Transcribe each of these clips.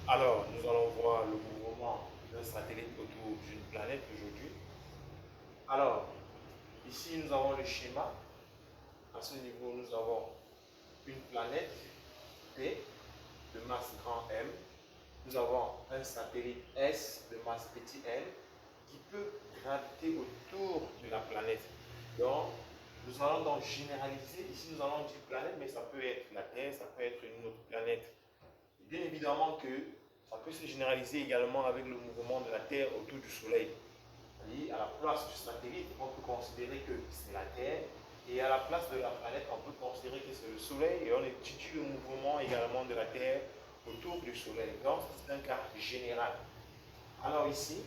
Alors, nous allons voir le mouvement d'un satellite autour d'une planète aujourd'hui. Alors, ici, nous avons le schéma. À ce niveau, nous avons une planète P de masse grand M. Nous avons un satellite S de masse petit m qui peut graviter autour de la planète. Donc, nous allons donc généraliser. Ici, nous allons dire planète, mais ça peut être la Terre, ça peut être une autre planète. Bien évidemment que ça peut se généraliser également avec le mouvement de la Terre autour du Soleil. Et à la place du satellite, on peut considérer que c'est la Terre. Et à la place de la planète, on peut considérer que c'est le Soleil. Et on étudie le mouvement également de la Terre autour du Soleil. Donc, c'est un cas général. Alors ici,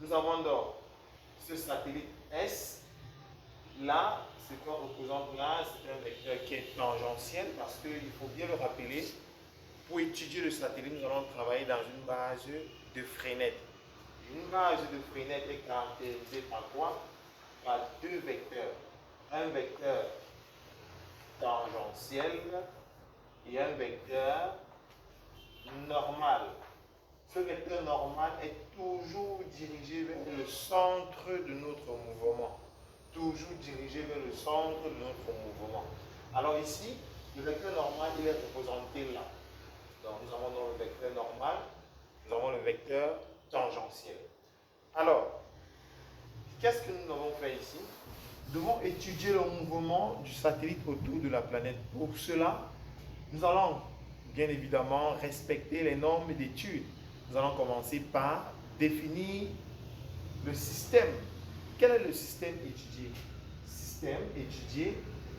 nous avons donc ce satellite S. Là, ce qu'on représente là, c'est un vecteur qui est tangentiel parce qu'il faut bien le rappeler. Pour étudier le satellite, nous allons travailler dans une base de Freinet. Une base de Freinet est caractérisée par quoi? Par deux vecteurs. Un vecteur tangentiel et un vecteur normal. Ce vecteur normal est toujours dirigé vers le centre de notre mouvement. Toujours dirigé vers le centre de notre mouvement. Alors ici, le vecteur normal, il est représenté là. Donc nous avons dans le vecteur normal, nous avons le vecteur tangentiel. Alors, qu'est-ce que nous avons fait ici? Nous devons étudier le mouvement du satellite autour de la planète. Pour cela, nous allons bien évidemment respecter les normes d'étude. Nous allons commencer par définir le système. Quel est le système étudié? Système étudié,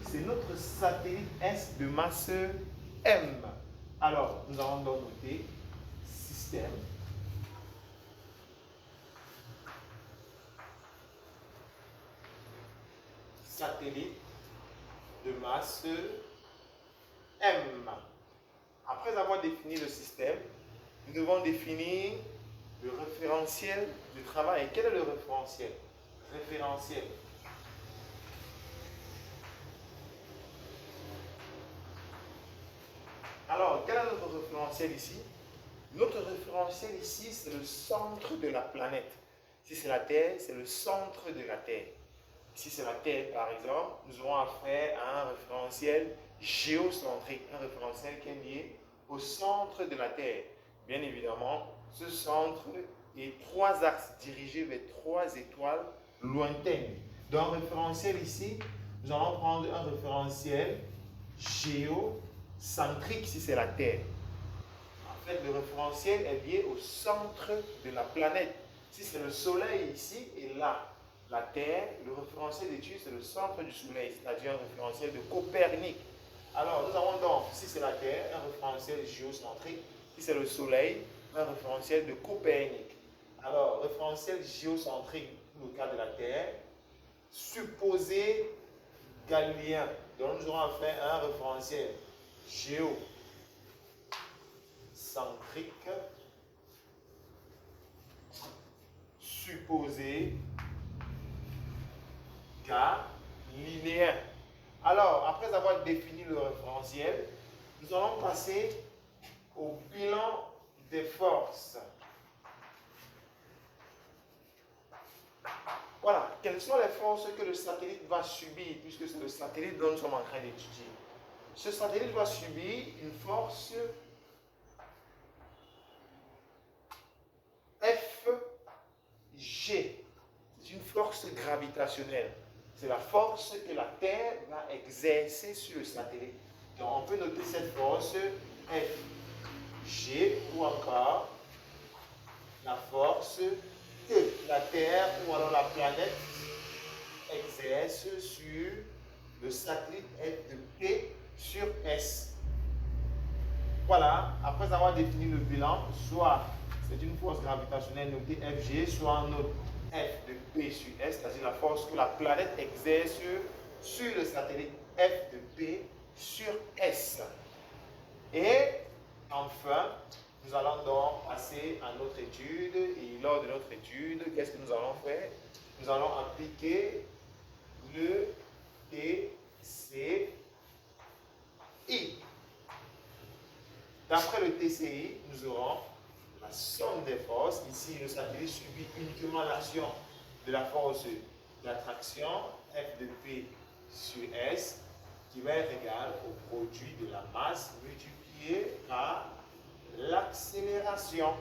c'est notre satellite S de masse M. Alors, nous allons donc noter système. Satellite de masse M. Après avoir défini le système, nous devons définir le référentiel du travail. Quel est le référentiel? Référentiel. Alors, quel est notre référentiel ici? Notre référentiel ici, c'est le centre de la planète. Si c'est la Terre, c'est le centre de la Terre. Si c'est la Terre, par exemple, nous aurons affaire à un référentiel géocentrique, un référentiel qui est lié au centre de la Terre. Bien évidemment, ce centre est trois axes dirigés vers trois étoiles lointaines. Dans le référentiel ici, nous allons prendre un référentiel géocentrique si c'est la Terre. En fait, le référentiel est lié au centre de la planète. Si c'est le Soleil ici et là, la Terre, le référentiel d'étude, c'est le centre du Soleil, c'est-à-dire un référentiel de Copernic. Alors, nous avons donc, si c'est la Terre, un référentiel géocentrique. Si c'est le Soleil, un référentiel de Copernic. Alors, référentiel géocentrique pour le cas de la Terre, supposé galiléen. Donc, nous aurons fait un référentiel géocentrique supposé galiléen. Alors, après avoir défini le référentiel, nous allons passer au bilan des forces. Voilà, quelles sont les forces que le satellite va subir, puisque c'est le satellite dont nous sommes en train d'étudier. Ce satellite va subir une force Fg. C'est une force gravitationnelle. C'est la force que la Terre va exercer sur le satellite. Donc on peut noter cette force Fg ou encore la force que la Terre ou alors la planète exerce sur le satellite F de P sur S. Voilà, après avoir défini le bilan, soit c'est une force gravitationnelle notée Fg, soit on note F de P sur S, c'est-à-dire la force que la planète exerce sur le satellite F de P sur S. Et enfin, nous allons donc passer à notre étude. Et lors de notre étude, qu'est-ce que nous allons faire? Nous allons appliquer le TCI. D'après le TCI, nous aurons la somme des forces. Ici, le satellite subit uniquement l'action de la force d'attraction F de P sur S qui va être égal au produit de la masse multiplié par l'accélération.